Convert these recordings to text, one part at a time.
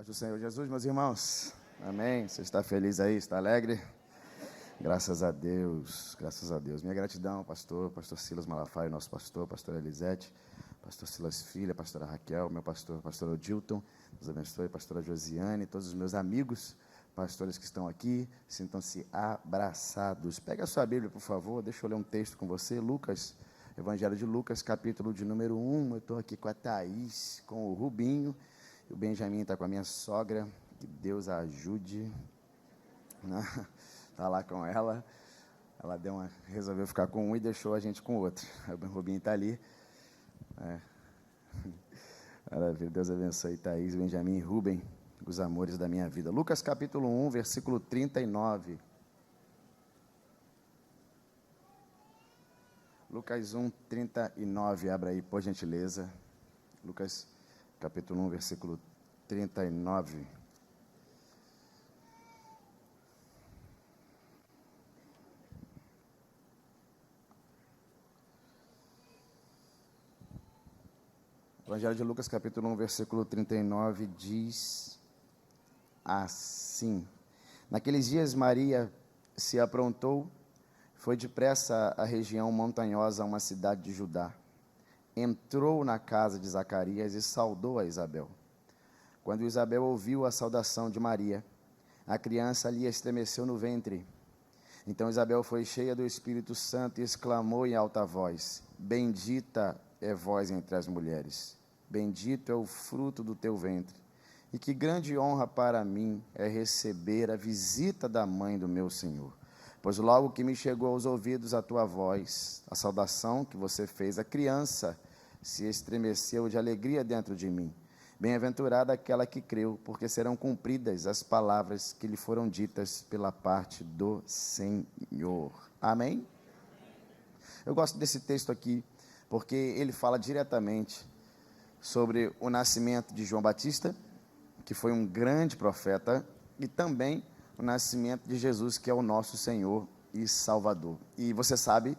Paz do Senhor Jesus, meus irmãos. Amém. Você está feliz aí? Está alegre? Graças a Deus, graças a Deus. Minha gratidão, pastor Silas Malafaia, nosso pastor Elisete, pastor Silas Filha, pastora Raquel, meu pastor Odilton, Deus abençoe, pastora Josiane, todos os meus amigos, pastores que estão aqui, sintam-se abraçados. Pega a sua Bíblia, por favor, deixa eu ler um texto com você, Lucas, Evangelho de Lucas, capítulo de número 1, eu estou aqui com a Thaís, com o Rubinho, o Benjamin está com a minha sogra, que Deus a ajude, está lá com ela, resolveu ficar com um e deixou a gente com o outro, o Rubinho está ali, maravilha, Deus abençoe Thaís, Benjamin e Rubem, os amores da minha vida. Lucas capítulo 1, versículo 39, Lucas 1, 39, abra aí, por gentileza, Lucas capítulo 1, versículo 39. Evangelho de Lucas, capítulo 1, versículo 39, diz assim: Naqueles dias Maria se aprontou, foi depressa à região montanhosa, a uma cidade de Judá. Entrou na casa de Zacarias e saudou a Isabel. Quando Isabel ouviu a saudação de Maria, a criança lhe estremeceu no ventre. Então Isabel foi cheia do Espírito Santo e exclamou em alta voz: Bendita é vós entre as mulheres, bendito é o fruto do teu ventre. E que grande honra para mim é receber a visita da mãe do meu Senhor. Pois logo que me chegou aos ouvidos a tua voz, a saudação que você fez, a criança se estremeceu de alegria dentro de mim. Bem-aventurada aquela que creu, porque serão cumpridas as palavras que lhe foram ditas pela parte do Senhor. Amém? Eu gosto desse texto aqui, porque ele fala diretamente sobre o nascimento de João Batista, que foi um grande profeta, e também o nascimento de Jesus, que é o nosso Senhor e Salvador. E você sabe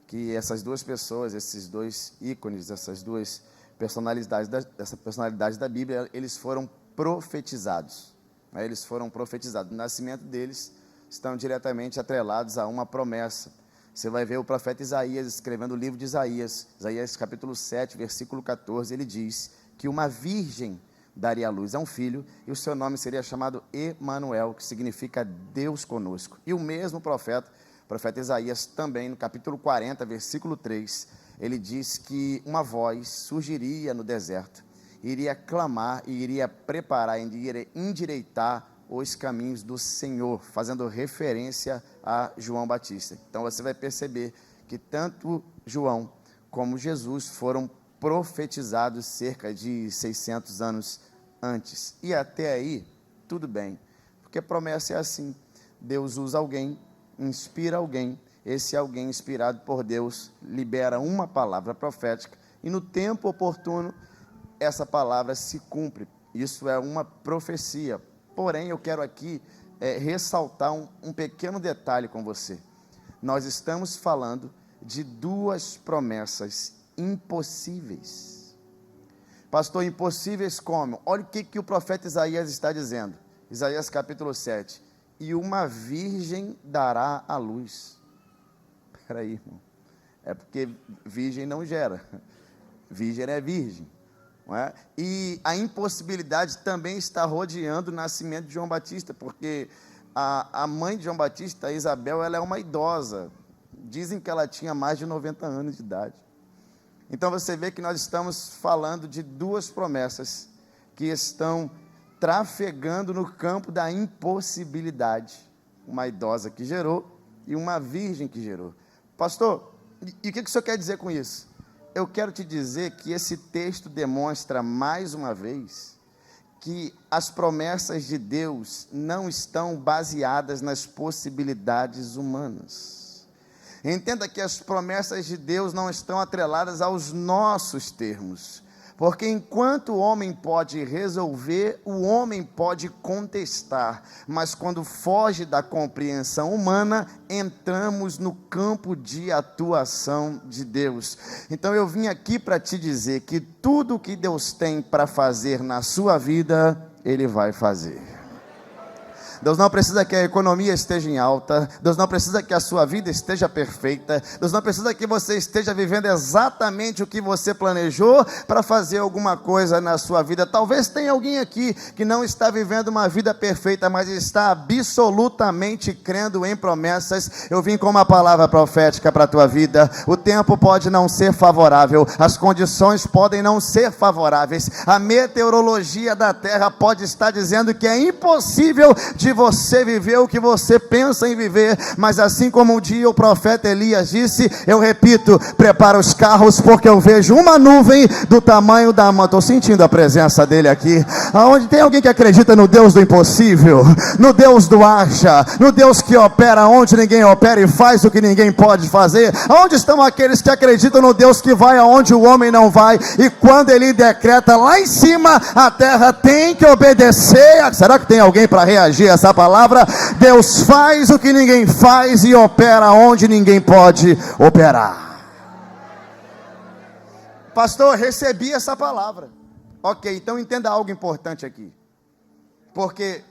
que essas duas pessoas, esses dois ícones, essas duas personalidades dessa personalidade da Bíblia, eles foram profetizados. Eles foram profetizados. O nascimento deles estão diretamente atrelados a uma promessa. Você vai ver o profeta Isaías escrevendo o livro de Isaías, Isaías capítulo 7, versículo 14, ele diz que uma virgem daria à luz a um filho, e o seu nome seria chamado Emanuel, que significa Deus conosco. E o mesmo profeta Isaías também, no capítulo 40, versículo 3, ele diz que uma voz surgiria no deserto, iria clamar e iria preparar, iria endireitar os caminhos do Senhor, fazendo referência a João Batista. Então você vai perceber que tanto João como Jesus foram profetizados cerca de 600 anos antes. E até aí, tudo bem, porque a promessa é assim: Deus usa alguém, inspira alguém, esse alguém inspirado por Deus libera uma palavra profética e no tempo oportuno essa palavra se cumpre. Isso é uma profecia. Porém, eu quero aqui ressaltar um pequeno detalhe com você. Nós estamos falando de duas promessas impossíveis. Pastor, impossíveis como? Olha o que o profeta Isaías está dizendo. Isaías capítulo 7. E uma virgem dará à luz. Espera aí, irmão. É porque virgem não gera. Virgem é virgem. Não é? E a impossibilidade também está rodeando o nascimento de João Batista, porque a mãe de João Batista, a Isabel, ela é uma idosa. Dizem que ela tinha mais de 90 anos de idade. Então você vê que nós estamos falando de duas promessas que estão trafegando no campo da impossibilidade. Uma idosa que gerou e uma virgem que gerou. Pastor, e o que o senhor quer dizer com isso? Eu quero te dizer que esse texto demonstra mais uma vez que as promessas de Deus não estão baseadas nas possibilidades humanas. Entenda que as promessas de Deus não estão atreladas aos nossos termos, porque enquanto o homem pode resolver, o homem pode contestar, mas quando foge da compreensão humana, entramos no campo de atuação de Deus. Então eu vim aqui para te dizer que tudo que Deus tem para fazer na sua vida Ele vai fazer. Deus não precisa que a economia esteja em alta. Deus não precisa que a sua vida esteja perfeita. Deus não precisa que você esteja vivendo exatamente o que você planejou para fazer alguma coisa na sua vida. Talvez tenha alguém aqui que não está vivendo uma vida perfeita, mas está absolutamente crendo em promessas. Eu vim com uma palavra profética para a tua vida. O tempo pode não ser favorável, as condições podem não ser favoráveis, a meteorologia da terra pode estar dizendo que é impossível de você viver o que você pensa em viver, mas assim como um dia o profeta Elias disse, eu repito, prepara os carros, porque eu vejo uma nuvem do tamanho da mão. Estou sentindo a presença dele aqui. Aonde tem alguém que acredita no Deus do impossível, no Deus do acha, no Deus que opera onde ninguém opera e faz o que ninguém pode fazer? Onde estão aqueles que acreditam no Deus que vai aonde o homem não vai, e quando ele decreta lá em cima, a terra tem que obedecer? Será que tem alguém para reagir a essa palavra? Deus faz o que ninguém faz e opera onde ninguém pode operar. Pastor, recebi essa palavra. Ok, então entenda algo importante aqui, porque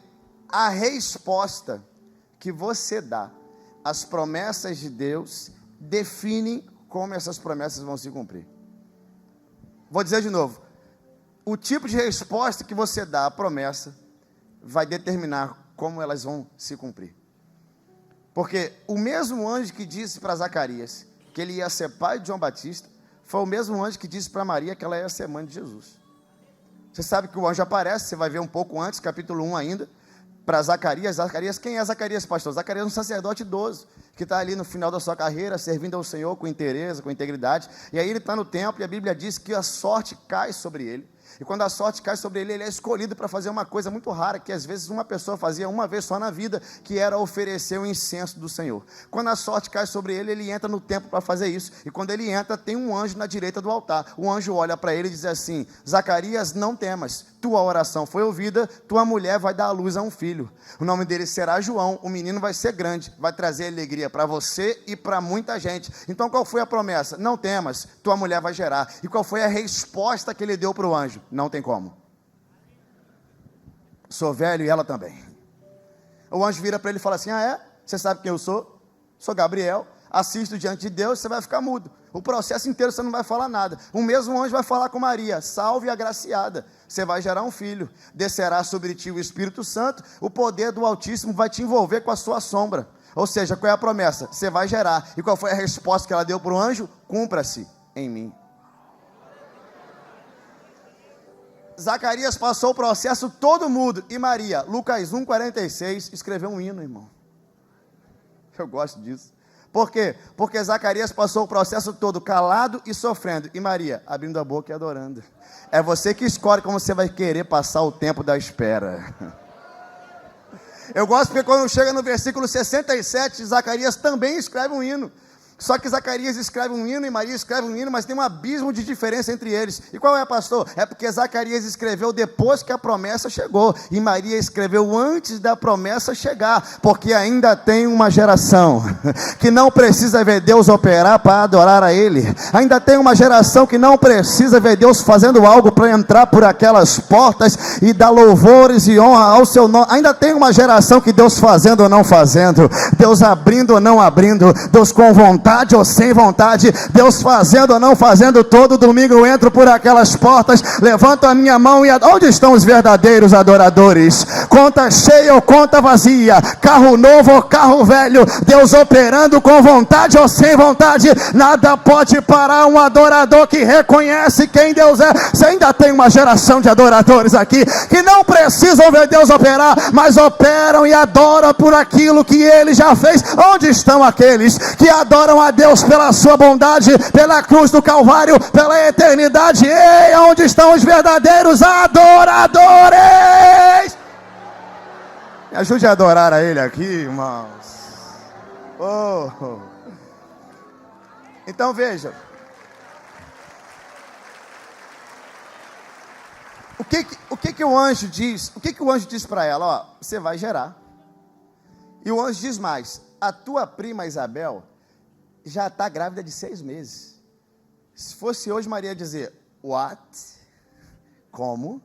a resposta que você dá às promessas de Deus define como essas promessas vão se cumprir. Vou dizer de novo, o tipo de resposta que você dá à promessa vai determinar como elas vão se cumprir. Porque o mesmo anjo que disse para Zacarias que ele ia ser pai de João Batista, foi o mesmo anjo que disse para Maria que ela ia ser mãe de Jesus. Você sabe que o anjo aparece, você vai ver um pouco antes, capítulo 1 ainda, para Zacarias. Zacarias, quem é Zacarias, pastor? Zacarias é um sacerdote idoso, que está ali no final da sua carreira, servindo ao Senhor com interesse, com integridade, e aí ele está no templo, e a Bíblia diz que a sorte cai sobre ele, e quando a sorte cai sobre ele, ele é escolhido para fazer uma coisa muito rara, que às vezes uma pessoa fazia uma vez só na vida, que era oferecer o incenso do Senhor. Quando a sorte cai sobre ele, ele entra no templo para fazer isso, e quando ele entra, tem um anjo na direita do altar. O anjo olha para ele e diz assim: Zacarias, não temas, tua oração foi ouvida, tua mulher vai dar à luz a um filho, o nome dele será João, o menino vai ser grande, vai trazer alegria para você e para muita gente. Então qual foi a promessa? Não temas, tua mulher vai gerar. E qual foi a resposta que ele deu para o anjo? Não tem como, sou velho e ela também. O anjo vira para ele e fala assim: ah é? Você sabe quem eu sou? Sou Gabriel, assisto diante de Deus, você vai ficar mudo, o processo inteiro você não vai falar nada. O mesmo anjo vai falar com Maria: salve agraciada, você vai gerar um filho, descerá sobre ti o Espírito Santo, o poder do Altíssimo vai te envolver com a sua sombra. Ou seja, qual é a promessa? Você vai gerar. E qual foi a resposta que ela deu para o anjo? Cumpra-se em mim. Zacarias passou o processo todo mudo, e Maria, Lucas 1,46, escreveu um hino, irmão. Eu gosto disso. Por quê? Porque Zacarias passou o processo todo calado e sofrendo, e Maria abrindo a boca e adorando. É você que escolhe como você vai querer passar o tempo da espera. Eu gosto porque quando chega no versículo 67, Zacarias também escreve um hino. Só que Zacarias escreve um hino e Maria escreve um hino, mas tem um abismo de diferença entre eles. E qual é, pastor? É porque Zacarias escreveu depois que a promessa chegou, e Maria escreveu antes da promessa chegar, porque ainda tem uma geração que não precisa ver Deus operar para adorar a Ele. Ainda tem uma geração que não precisa ver Deus fazendo algo para entrar por aquelas portas e dar louvores e honra ao seu nome. Ainda tem uma geração que Deus fazendo ou não fazendo, Deus abrindo ou não abrindo, Deus com vontade ou sem vontade, Deus fazendo ou não fazendo, todo domingo eu entro por aquelas portas, levanto a minha mão e onde estão os verdadeiros adoradores? Conta cheia ou conta vazia, carro novo ou carro velho, Deus operando com vontade ou sem vontade, nada pode parar um adorador que reconhece quem Deus é. Você ainda tem uma geração de adoradores aqui que não precisam ver Deus operar, mas operam e adoram por aquilo que Ele já fez. Onde estão aqueles que adoram a Deus pela sua bondade, pela cruz do Calvário, pela eternidade? Ei, onde estão os verdadeiros adoradores? Me ajude a adorar a Ele aqui, irmãos. Oh. Então veja, o que o anjo diz? O que o anjo diz para ela? Ó, você vai gerar. E o anjo diz mais: a tua prima Isabel já está grávida de 6 meses. Se fosse hoje, Maria ia dizer: what? Como?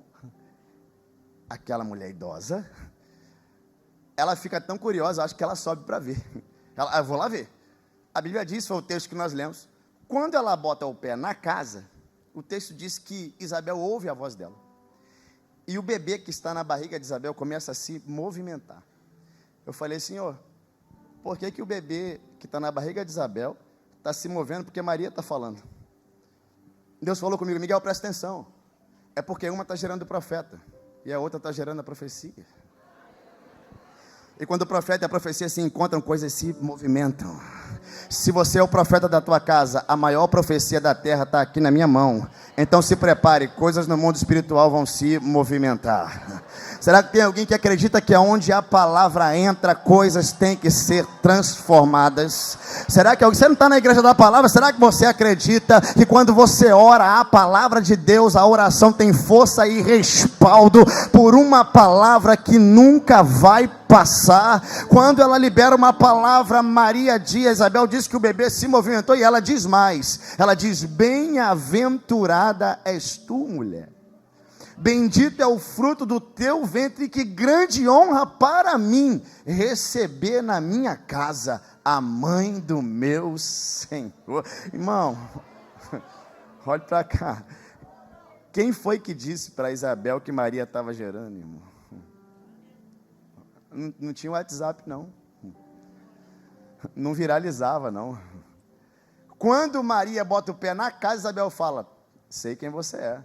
aquela mulher idosa, ela fica tão curiosa, acho que ela sobe para ver. Eu vou lá ver. A Bíblia diz, foi o texto que nós lemos, quando ela bota o pé na casa, o texto diz que Isabel ouve a voz dela. E o bebê que está na barriga de Isabel começa a se movimentar. Eu falei, Senhor, por que o bebê que está na barriga de Isabel está se movendo? Porque Maria está falando. Deus falou comigo, Miguel, presta atenção. É porque uma está gerando o profeta e a outra está gerando a profecia. E quando o profeta e a profecia se encontram, coisas se movimentam. Se você é o profeta da tua casa, a maior profecia da terra está aqui na minha mão. Então se prepare, coisas no mundo espiritual vão se movimentar. Será que tem alguém que acredita que aonde a palavra entra, coisas têm que ser transformadas? Será que você não está na igreja da palavra? Será que você acredita que quando você ora a palavra de Deus, a oração tem força e respaldo por uma palavra que nunca vai passar? Quando ela libera uma palavra, Maria diz, Isabel diz que o bebê se movimentou, e ela diz mais, ela diz, bem-aventurada és tu, mulher, bendito é o fruto do teu ventre, que grande honra para mim, receber na minha casa a mãe do meu Senhor. Irmão, olhe para cá, quem foi que disse para Isabel que Maria estava gerando, irmão? Não tinha WhatsApp, não. Não viralizava, não. Quando Maria bota o pé na casa, Isabel fala, sei quem você é.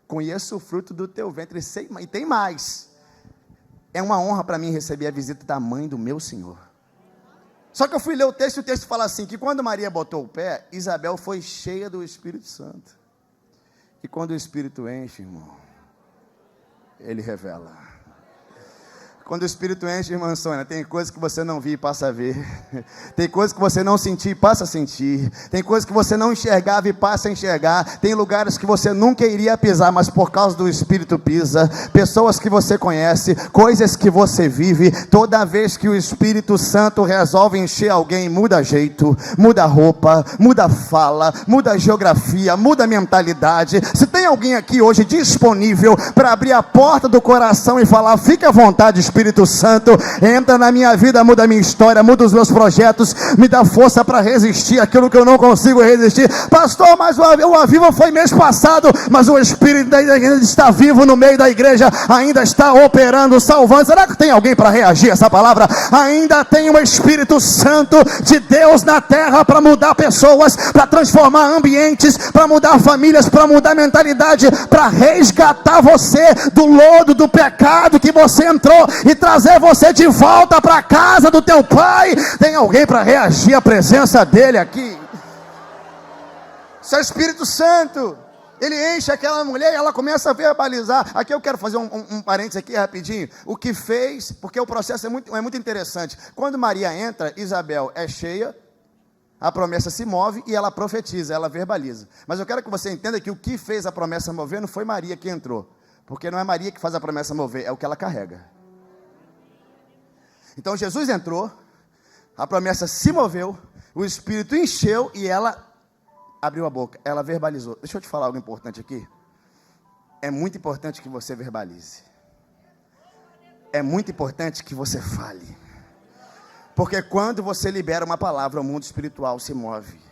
Conheço o fruto do teu ventre, e tem mais. É uma honra para mim receber a visita da mãe do meu Senhor. Só que eu fui ler o texto, e o texto fala assim, que quando Maria botou o pé, Isabel foi cheia do Espírito Santo. E quando o Espírito enche, irmão, ele revela. Quando o Espírito enche, irmã Sônia, tem coisas que você não viu e passa a ver. Tem coisas que você não sentiu e passa a sentir. Tem coisas que você não enxergava e passa a enxergar. Tem lugares que você nunca iria pisar, mas por causa do Espírito pisa. Pessoas que você conhece, coisas que você vive. Toda vez que o Espírito Santo resolve encher alguém, muda jeito, muda roupa, muda fala, muda geografia, muda mentalidade. Se tem alguém aqui hoje disponível para abrir a porta do coração e falar, fique à vontade, Espírito Santo, entra na minha vida, muda a minha história, muda os meus projetos, me dá força para resistir aquilo que eu não consigo resistir. Pastor, mas o Aviva foi mês passado, mas o Espírito ainda está vivo no meio da igreja, ainda está operando, salvando. Será que tem alguém para reagir a essa palavra? Ainda tem um Espírito Santo de Deus na terra para mudar pessoas, para transformar ambientes, para mudar famílias, para mudar mentalidade, para resgatar você do lodo, do pecado que você entrou e trazer você de volta para a casa do teu pai. Tem alguém para reagir à presença dele aqui? Seu Espírito Santo, ele enche aquela mulher e ela começa a verbalizar. Aqui eu quero fazer um parênteses aqui rapidinho. O que fez, porque o processo é muito interessante. Quando Maria entra, Isabel é cheia, a promessa se move e ela profetiza, ela verbaliza. Mas eu quero que você entenda que o que fez a promessa mover não foi Maria que entrou, porque não é Maria que faz a promessa mover, é o que ela carrega. Então Jesus entrou, a promessa se moveu, o Espírito encheu e ela abriu a boca, ela verbalizou. Deixa eu te falar algo importante aqui. É muito importante que você verbalize. É muito importante que você fale. Porque quando você libera uma palavra, o mundo espiritual se move.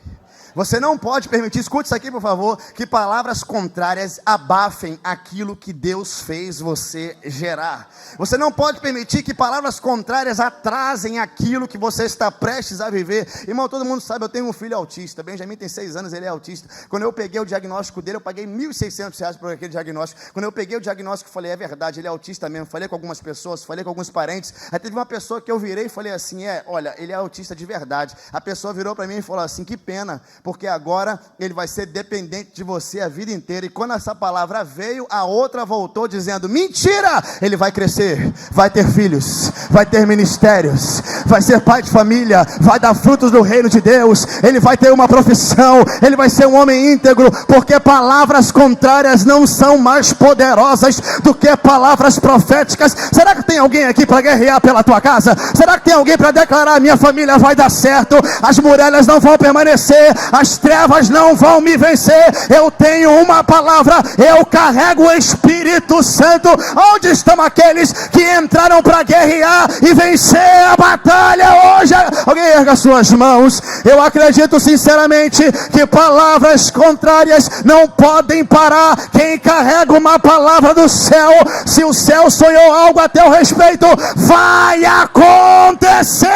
Você não pode permitir, escute isso aqui por favor, que palavras contrárias abafem aquilo que Deus fez você gerar. Você não pode permitir que palavras contrárias atrasem aquilo que você está prestes a viver. Irmão, todo mundo sabe, eu tenho um filho autista. Benjamin tem 6 anos, ele é autista. Quando eu peguei o diagnóstico dele, eu paguei R$1.600 por aquele diagnóstico. Quando eu peguei o diagnóstico, eu falei, é verdade, ele é autista mesmo. Falei com algumas pessoas, falei com alguns parentes. Aí teve uma pessoa que eu virei e falei assim, olha, ele é autista de verdade. A pessoa virou para mim e falou assim, que pena, porque agora ele vai ser dependente de você a vida inteira. E quando essa palavra veio, a outra voltou dizendo, mentira, ele vai crescer, vai ter filhos, vai ter ministérios, vai ser pai de família, vai dar frutos do reino de Deus, ele vai ter uma profissão, ele vai ser um homem íntegro, porque palavras contrárias não são mais poderosas do que palavras proféticas. Será que tem alguém aqui para guerrear pela tua casa? Será que tem alguém para declarar, minha família vai dar certo, as muralhas não vão permanecer, as trevas não vão me vencer. Eu tenho uma palavra, eu carrego o Espírito Santo. Onde estão aqueles que entraram para guerrear e vencer a batalha hoje? Alguém erga suas mãos. Eu acredito sinceramente que palavras contrárias não podem parar quem carrega uma palavra do céu. Se o céu sonhou algo a teu respeito, vai acontecer.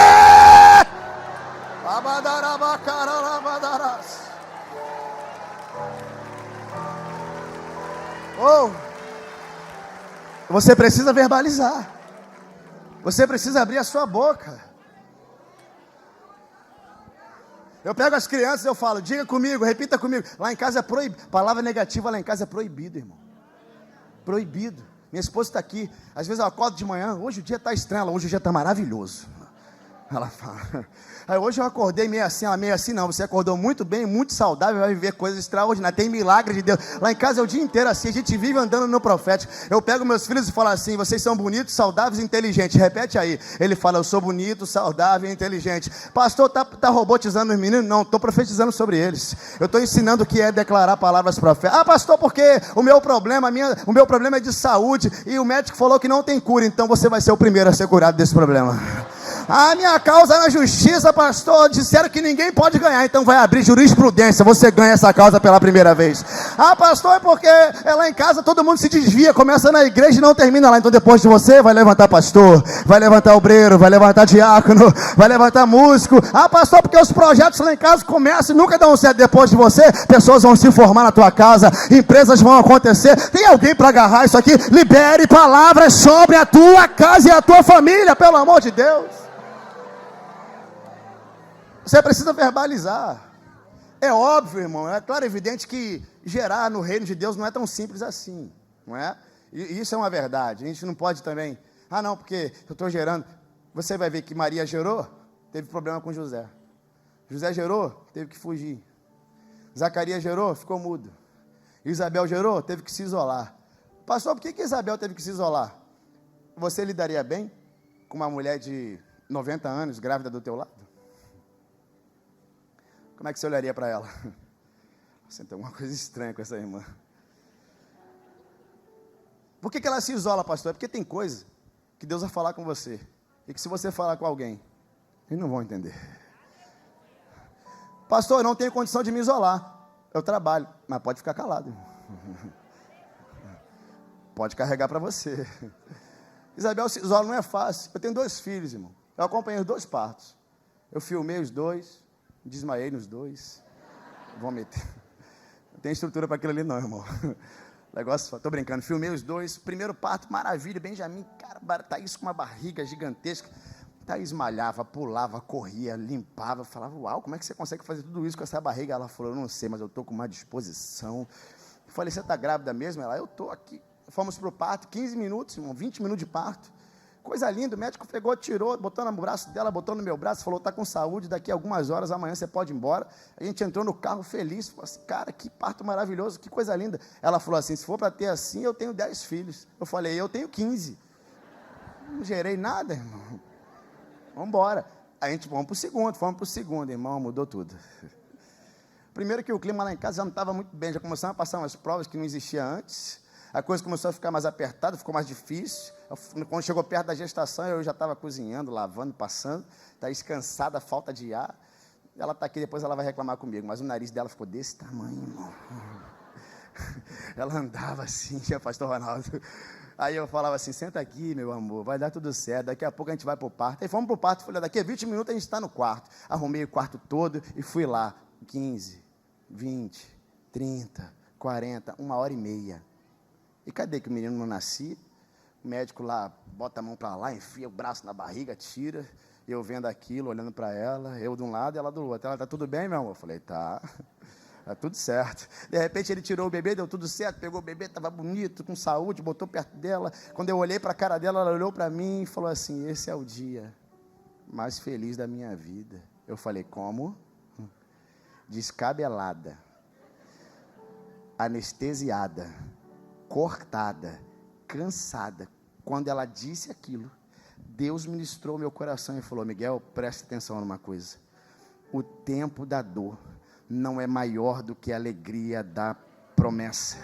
Oh, você precisa verbalizar. Você precisa abrir a sua boca. Eu pego as crianças e eu falo, diga comigo, repita comigo. Lá em casa é proibido. Palavra negativa lá em casa é proibido, irmão. Proibido. Minha esposa está aqui. Às vezes eu acordo de manhã. Hoje o dia está estranho. Hoje o dia está maravilhoso. Ela fala. Aí hoje eu acordei meio assim. Ela meio assim, não. Você acordou muito bem, muito saudável. Vai viver coisas extraordinárias. Tem milagre de Deus. Lá em casa é o dia inteiro assim. A gente vive andando no profético. Eu pego meus filhos e falo assim: vocês são bonitos, saudáveis e inteligentes. Repete aí. Ele fala: eu sou bonito, saudável e inteligente. Pastor, tá robotizando os meninos? Não, estou profetizando sobre eles. Eu estou ensinando o que é declarar palavras proféticas. Ah, pastor, porque o meu problema é de saúde. E o médico falou que não tem cura. Então você vai ser o primeiro a ser curado desse problema. A minha causa é na justiça, pastor. Disseram que ninguém pode ganhar, então vai abrir jurisprudência. Você ganha essa causa pela primeira vez. Ah, pastor, é porque lá em casa todo mundo se desvia. Começa na igreja e não termina lá. Então depois de você vai levantar pastor, vai levantar obreiro, vai levantar diácono, vai levantar músico. Ah, pastor, porque os projetos lá em casa começam e nunca dão certo. Depois de você, pessoas vão se formar na tua casa, empresas vão acontecer. Tem alguém para agarrar isso aqui? Libere palavras sobre a tua casa e a tua família, pelo amor de Deus. Você precisa verbalizar. É óbvio, irmão, é claro, evidente que gerar no reino de Deus não é tão simples assim, não é? E isso é uma verdade. A gente não pode também, não, porque eu estou gerando. Você vai ver que Maria gerou, teve problema com José. José gerou, teve que fugir. Zacarias gerou, ficou mudo. Isabel gerou, teve que se isolar. Pastor, por que Isabel teve que se isolar? Você lidaria bem com uma mulher de 90 anos, grávida do teu lado? Como é que você olharia para ela? Você tem alguma coisa estranha com essa irmã. Por que ela se isola, pastor? É porque tem coisa que Deus vai falar com você. E que se você falar com alguém, eles não vão entender. Pastor, eu não tenho condição de me isolar. Eu trabalho, mas pode ficar calado. Pode carregar para você. Isabel se isola, não é fácil. Eu tenho 2 filhos, irmão. Eu acompanhei os 2 partos. Eu filmei os 2. Desmaiei nos 2. Vomitei. Não tem estrutura para aquilo ali não, irmão. Negócio, tô brincando. Filmei os 2. Primeiro parto, maravilha. Benjamin, cara, Thaís com uma barriga gigantesca. Thaís malhava, pulava, corria, limpava. Falava, uau, como é que você consegue fazer tudo isso com essa barriga? Ela falou, eu não sei, mas eu tô com uma disposição. Eu falei, você tá grávida mesmo? Ela, eu tô aqui. Fomos pro parto, 15 minutos, irmão, 20 minutos de parto. Coisa linda, o médico pegou, tirou, botou no braço dela, botou no meu braço, falou, está com saúde, daqui a algumas horas, amanhã você pode ir embora. A gente entrou no carro feliz, falou assim, cara, que parto maravilhoso, que coisa linda. Ela falou assim, se for para ter assim, eu tenho 10 filhos. Eu falei, eu tenho 15. Não gerei nada, irmão. Vamos embora. A gente fomos para o segundo, irmão, mudou tudo. Primeiro que o clima lá em casa já não estava muito bem, já começaram a passar umas provas que não existiam antes. A coisa começou a ficar mais apertada, ficou mais difícil. Quando chegou perto da gestação, eu já estava cozinhando, lavando, passando. Está descansada, falta de ar. Ela está aqui, depois ela vai reclamar comigo. Mas o nariz dela ficou desse tamanho, irmão. Ela andava assim, tinha pastor Ronaldo. Aí eu falava assim, senta aqui, meu amor, vai dar tudo certo. Daqui a pouco a gente vai para o parto. Aí fomos para o parto, falei, daqui a 20 minutos a gente está no quarto. Arrumei o quarto todo e fui lá. 15, 20, 30, 40, 1h30. E cadê que o menino não nascia? O médico lá bota a mão para lá, enfia o braço na barriga, tira. Eu vendo aquilo, olhando para ela, eu de um lado e ela do outro. Ela, tá tudo bem, meu amor? Eu falei, tá tudo certo. De repente ele tirou o bebê, deu tudo certo, pegou o bebê, estava bonito, com saúde, botou perto dela. Quando eu olhei para a cara dela, ela olhou para mim e falou assim, esse é o dia mais feliz da minha vida. Eu falei, como? Descabelada, anestesiada, cortada, cansada. Quando ela disse aquilo, Deus ministrou meu coração e falou, Miguel, preste atenção numa coisa. O tempo da dor não é maior do que a alegria da promessa.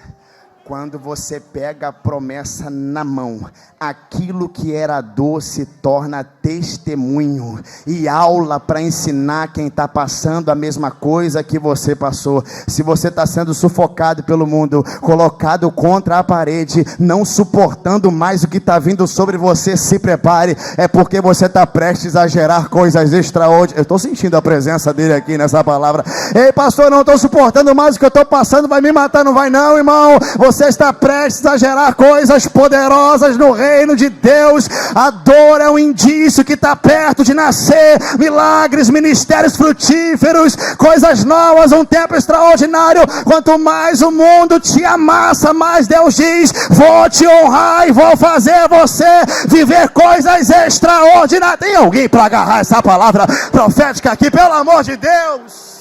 Quando você pega a promessa na mão, aquilo que era dor se torna testemunho e aula para ensinar quem está passando a mesma coisa que você passou. Se você está sendo sufocado pelo mundo, colocado contra a parede, não suportando mais o que está vindo sobre você, se prepare, é porque você está prestes a gerar coisas extraordinárias. Eu estou sentindo a presença dele aqui nessa palavra. Ei, pastor, não estou suportando mais o que eu estou passando, vai me matar? Não vai não, irmão. Você está prestes a gerar coisas poderosas no reino de Deus. A dor é um indício que está perto de nascer milagres, ministérios frutíferos, coisas novas, um tempo extraordinário. Quanto mais o mundo te amassa, mais Deus diz: vou te honrar e vou fazer você viver coisas extraordinárias. Tem alguém para agarrar essa palavra profética aqui, pelo amor de Deus?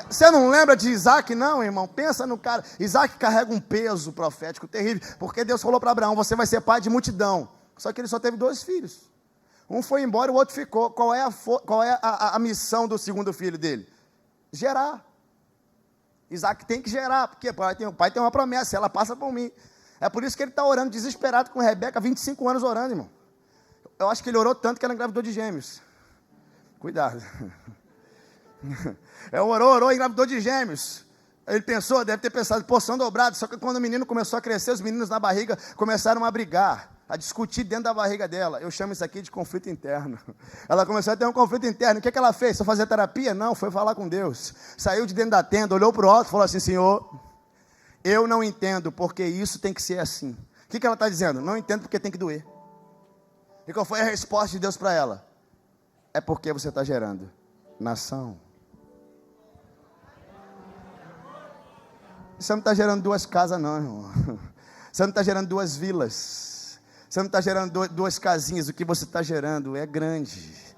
Você não lembra de Isaac, não, irmão? Pensa no cara. Isaac carrega um peso profético terrível, porque Deus falou para Abraão: você vai ser pai de multidão. Só que ele só teve 2 filhos. Um foi embora e o outro ficou. Qual é a missão do segundo filho dele? Gerar. Isaac tem que gerar, porque o pai tem uma promessa, ela passa por mim. É por isso que ele está orando desesperado com Rebeca, 25 anos orando, irmão. Eu acho que ele orou tanto que ela engravidou de gêmeos. Cuidado. Orou, engravidou de gêmeos. Ele pensou, deve ter pensado, porção dobrada. Só que quando o menino começou a crescer, os meninos na barriga começaram a brigar, a discutir dentro da barriga dela. Eu chamo isso aqui de conflito interno. Ela começou a ter um conflito interno. O que ela fez? Só fazer terapia? Não, foi falar com Deus. Saiu de dentro da tenda, olhou para o alto e falou assim: Senhor, eu não entendo porque isso tem que ser assim. O que ela está dizendo? Não entendo porque tem que doer. E qual foi a resposta de Deus para ela? É porque você está gerando nação. Você não está gerando 2 casas, não, irmão. Você não está gerando 2 vilas. Você não está gerando 2 casinhas. O que você está gerando é grande.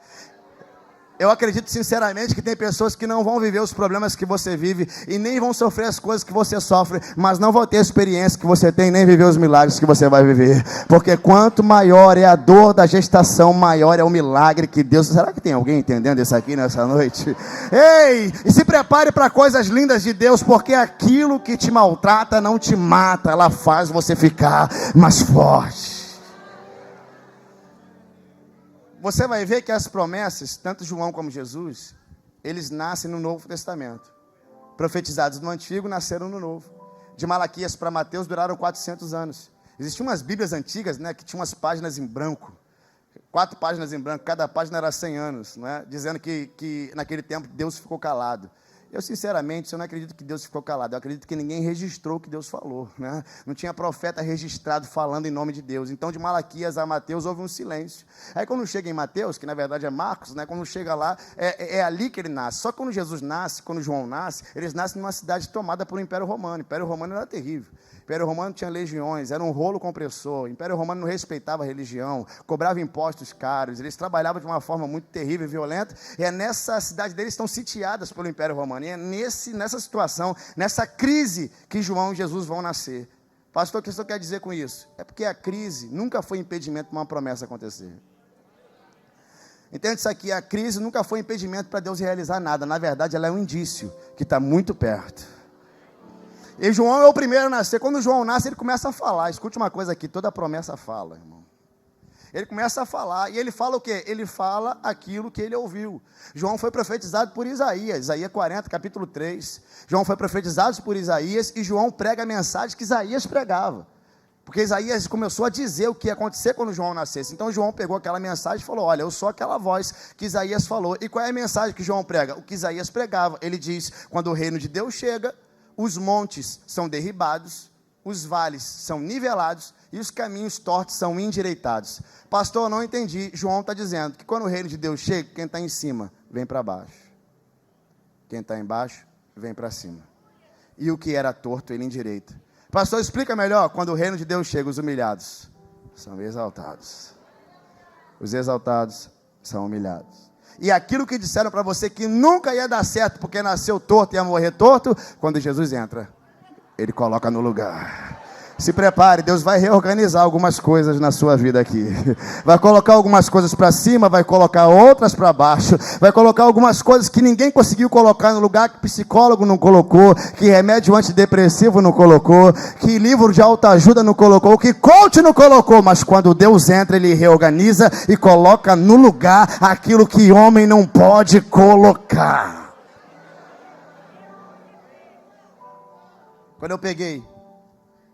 Eu acredito sinceramente que tem pessoas que não vão viver os problemas que você vive e nem vão sofrer as coisas que você sofre, mas não vão ter a experiência que você tem, nem viver os milagres que você vai viver. Porque quanto maior é a dor da gestação, maior é o milagre que Deus... Será que tem alguém entendendo isso aqui nessa noite? Ei, e se prepare para coisas lindas de Deus, porque aquilo que te maltrata não te mata, ela faz você ficar mais forte. Você vai ver que as promessas, tanto João como Jesus, eles nascem no Novo Testamento. Profetizados no Antigo, nasceram no Novo. De Malaquias para Mateus duraram 400 anos. Existiam umas Bíblias antigas, né, que tinham umas páginas em branco. 4 páginas em branco, cada página era 100 anos, né, dizendo que naquele tempo Deus ficou calado. Eu, sinceramente, eu não acredito que Deus ficou calado. Eu acredito que ninguém registrou o que Deus falou, né? Não tinha profeta registrado falando em nome de Deus. Então, de Malaquias a Mateus, houve um silêncio. Aí, quando chega em Mateus, que na verdade é Marcos, né? Quando chega lá, é ali que ele nasce. Só que quando Jesus nasce, quando João nasce, eles nascem numa cidade tomada por um Império Romano. O Império Romano era terrível. O Império Romano tinha legiões, era um rolo compressor. O Império Romano não respeitava a religião, cobrava impostos caros. Eles trabalhavam de uma forma muito terrível e violenta. E é nessa cidade deles estão sitiadas pelo Império Romano. E é nessa situação, nessa crise, que João e Jesus vão nascer. Pastor, o que você quer dizer com isso? É porque a crise nunca foi impedimento para uma promessa acontecer. Entende isso aqui? A crise nunca foi impedimento para Deus realizar nada. Na verdade, ela é um indício que está muito perto. E João é o primeiro a nascer. Quando João nasce, ele começa a falar. Escute uma coisa aqui, toda promessa fala, irmão. Ele começa a falar, e ele fala o quê? Ele fala aquilo que ele ouviu. João foi profetizado por Isaías, Isaías 40, capítulo 3. João foi profetizado por Isaías, e João prega a mensagem que Isaías pregava. Porque Isaías começou a dizer o que ia acontecer quando João nascesse. Então João pegou aquela mensagem e falou: olha, eu sou aquela voz que Isaías falou. E qual é a mensagem que João prega? O que Isaías pregava. Ele diz: quando o reino de Deus chega, os montes são derribados, os vales são nivelados e os caminhos tortos são endireitados. Pastor, eu não entendi. João está dizendo que quando o reino de Deus chega, quem está em cima vem para baixo, quem está embaixo vem para cima, e o que era torto ele endireita. Pastor, explica melhor. Quando o reino de Deus chega, os humilhados são exaltados, os exaltados são humilhados. E aquilo que disseram para você que nunca ia dar certo porque nasceu torto e ia morrer torto, quando Jesus entra, ele coloca no lugar. Se prepare, Deus vai reorganizar algumas coisas na sua vida aqui. Vai colocar algumas coisas para cima, vai colocar outras para baixo. Vai colocar algumas coisas que ninguém conseguiu colocar no lugar, que psicólogo não colocou, que remédio antidepressivo não colocou, que livro de autoajuda não colocou, que coach não colocou. Mas quando Deus entra, Ele reorganiza e coloca no lugar aquilo que homem não pode colocar. Quando eu peguei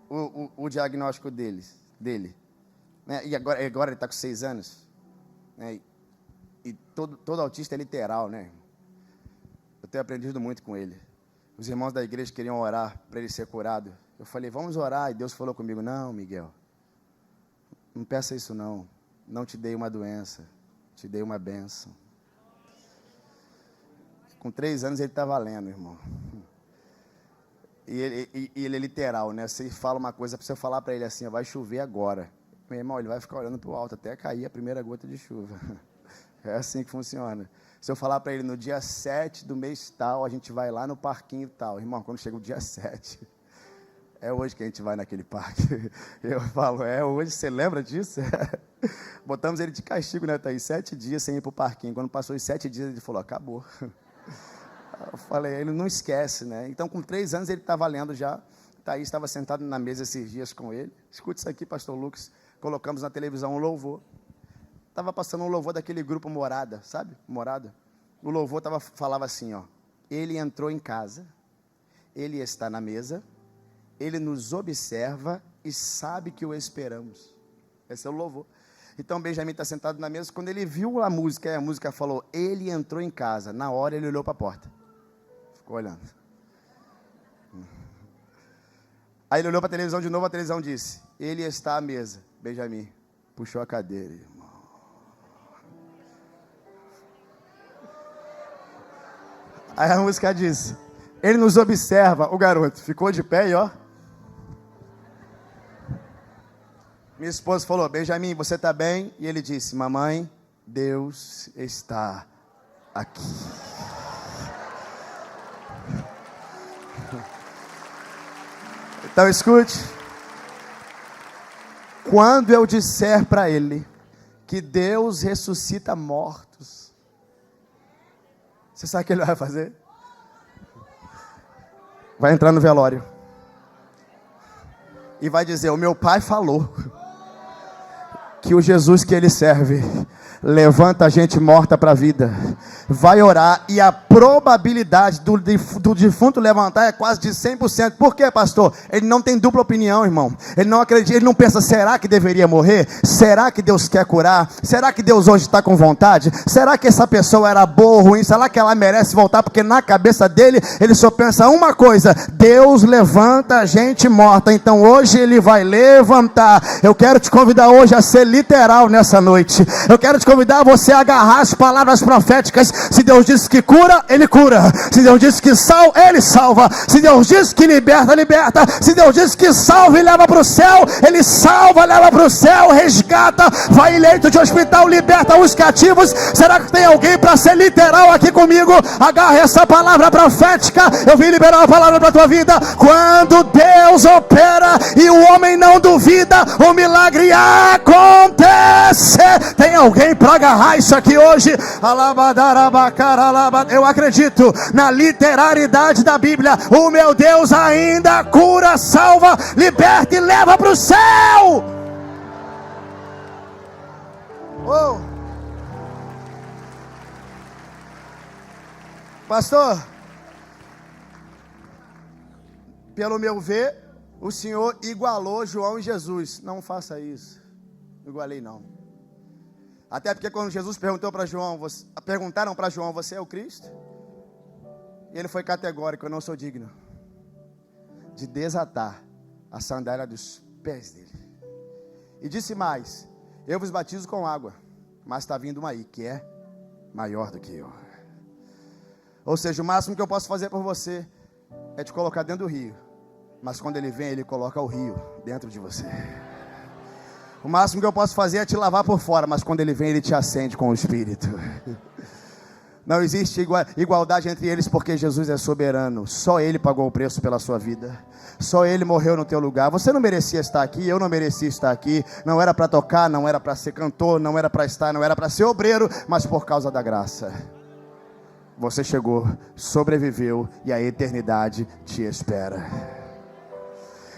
o diagnóstico dele, né? E agora ele está com 6 anos, né? E todo autista é literal, né? Eu tenho aprendido muito com ele. Os irmãos da igreja queriam orar para ele ser curado. Eu falei, vamos orar, e Deus falou comigo, não, Miguel, não peça isso não te dei uma doença, te dei uma bênção. Com 3 anos ele está valendo, irmão. E ele é literal, né? Você fala uma coisa, para você falar para ele assim, vai chover agora. Meu irmão, ele vai ficar olhando para o alto até cair a primeira gota de chuva. É assim que funciona. Se eu falar para ele, no dia 7 do mês tal, a gente vai lá no parquinho tal. Irmão, quando chega o dia 7, é hoje que a gente vai naquele parque. Eu falo, é hoje, você lembra disso? Botamos ele de castigo, né, Thaís? 7 dias sem ir para o parquinho. Quando passou os 7 dias, ele falou, acabou. Eu falei, ele não esquece, né? Então, com 3 anos, ele estava lendo já. Thaís estava sentado na mesa esses dias com ele. Escute isso aqui, pastor Lucas. Colocamos na televisão um louvor. Estava passando um louvor daquele grupo Morada, sabe? Morada. O louvor falava assim, ó. Ele entrou em casa, ele está na mesa, ele nos observa e sabe que o esperamos. Esse é o louvor. Então, Benjamin está sentado na mesa. Quando ele viu a música falou, ele entrou em casa. Na hora, ele olhou para a porta. Ficou olhando. Aí ele olhou para a televisão de novo, a televisão disse, ele está à mesa. Benjamin puxou a cadeira, irmão. Aí a música disse, ele nos observa, o garoto ficou de pé e ó. Minha esposa falou, Benjamin, você está bem? E ele disse, mamãe, Deus está aqui. Então escute, quando eu disser para ele que Deus ressuscita mortos, você sabe o que ele vai fazer? Vai entrar no velório e vai dizer, o meu pai falou que o Jesus que ele serve levanta a gente morta para a vida. Vai orar e a probabilidade do defunto levantar é quase de 100%. Por quê, pastor? Ele não tem dupla opinião, irmão. Ele não acredita, ele não pensa, será que deveria morrer? Será que Deus quer curar? Será que Deus hoje está com vontade? Será que essa pessoa era boa ou ruim? Será que ela merece voltar? Porque na cabeça dele, ele só pensa uma coisa, Deus levanta a gente morta. Então hoje ele vai levantar. Eu quero te convidar hoje a ser literal nessa noite. Eu quero te convidar a você a agarrar as palavras proféticas. Se Deus disse que cura, Ele cura. Se Deus disse que salva, Ele salva. Se Deus disse que liberta, liberta. Se Deus disse que salva e leva para o céu, Ele salva, leva para o céu, resgata, vai em leito de hospital, liberta os cativos. Será que tem alguém para ser literal aqui comigo? Agarra essa palavra profética. Eu vim liberar uma palavra para a tua vida. Quando Deus opera e o homem não duvida, o milagre acontece. Tem alguém para agarrar isso aqui hoje? Eu acredito na literalidade da Bíblia. O meu Deus ainda cura, salva, liberta e leva para o céu. Oh. Pastor, pelo meu ver, o Senhor igualou João e Jesus. Não faça isso. Não igualei não. Até porque quando Jesus perguntaram para João, você é o Cristo? E ele foi categórico, eu não sou digno de desatar a sandália dos pés dele. E disse mais, eu vos batizo com água, mas está vindo uma aí, que é maior do que eu. Ou seja, o máximo que eu posso fazer por você é te colocar dentro do rio. Mas quando ele vem, ele coloca o rio dentro de você. O máximo que eu posso fazer é te lavar por fora, mas quando ele vem, ele te acende com o Espírito. Não existe igualdade entre eles, porque Jesus é soberano. Só Ele pagou o preço pela sua vida. Só Ele morreu no teu lugar. Você não merecia estar aqui, eu não merecia estar aqui. Não era para tocar, não era para ser cantor, não era para estar, não era para ser obreiro, mas por causa da graça. Você chegou, sobreviveu e a eternidade te espera.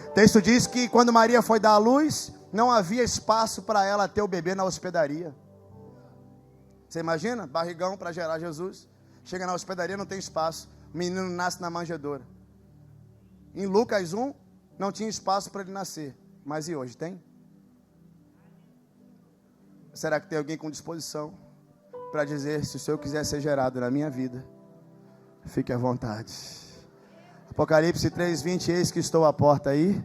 O texto diz que quando Maria foi dar à luz, não havia espaço para ela ter o bebê na hospedaria. Você imagina? Barrigão para gerar Jesus. Chega na hospedaria, não tem espaço. O menino nasce na manjedoura. Em Lucas 1, não tinha espaço para ele nascer. Mas e hoje tem? Será que tem alguém com disposição para dizer: se o Senhor quiser ser gerado na minha vida, fique à vontade. Apocalipse 3:20, eis que estou à porta aí.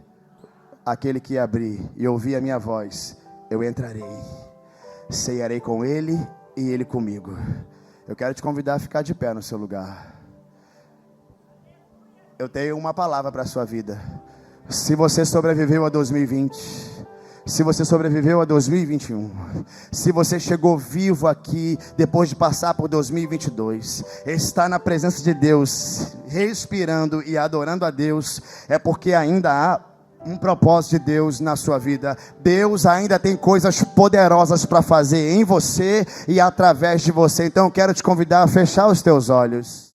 Aquele que abrir e ouvir a minha voz, eu entrarei. Cearei com ele e ele comigo. Eu quero te convidar a ficar de pé no seu lugar. Eu tenho uma palavra para a sua vida. Se você sobreviveu a 2020, se você sobreviveu a 2021, se você chegou vivo aqui depois de passar por 2022, está na presença de Deus, respirando e adorando a Deus, é porque ainda há um propósito de Deus na sua vida. Deus ainda tem coisas poderosas para fazer em você e através de você. Então eu quero te convidar a fechar os teus olhos.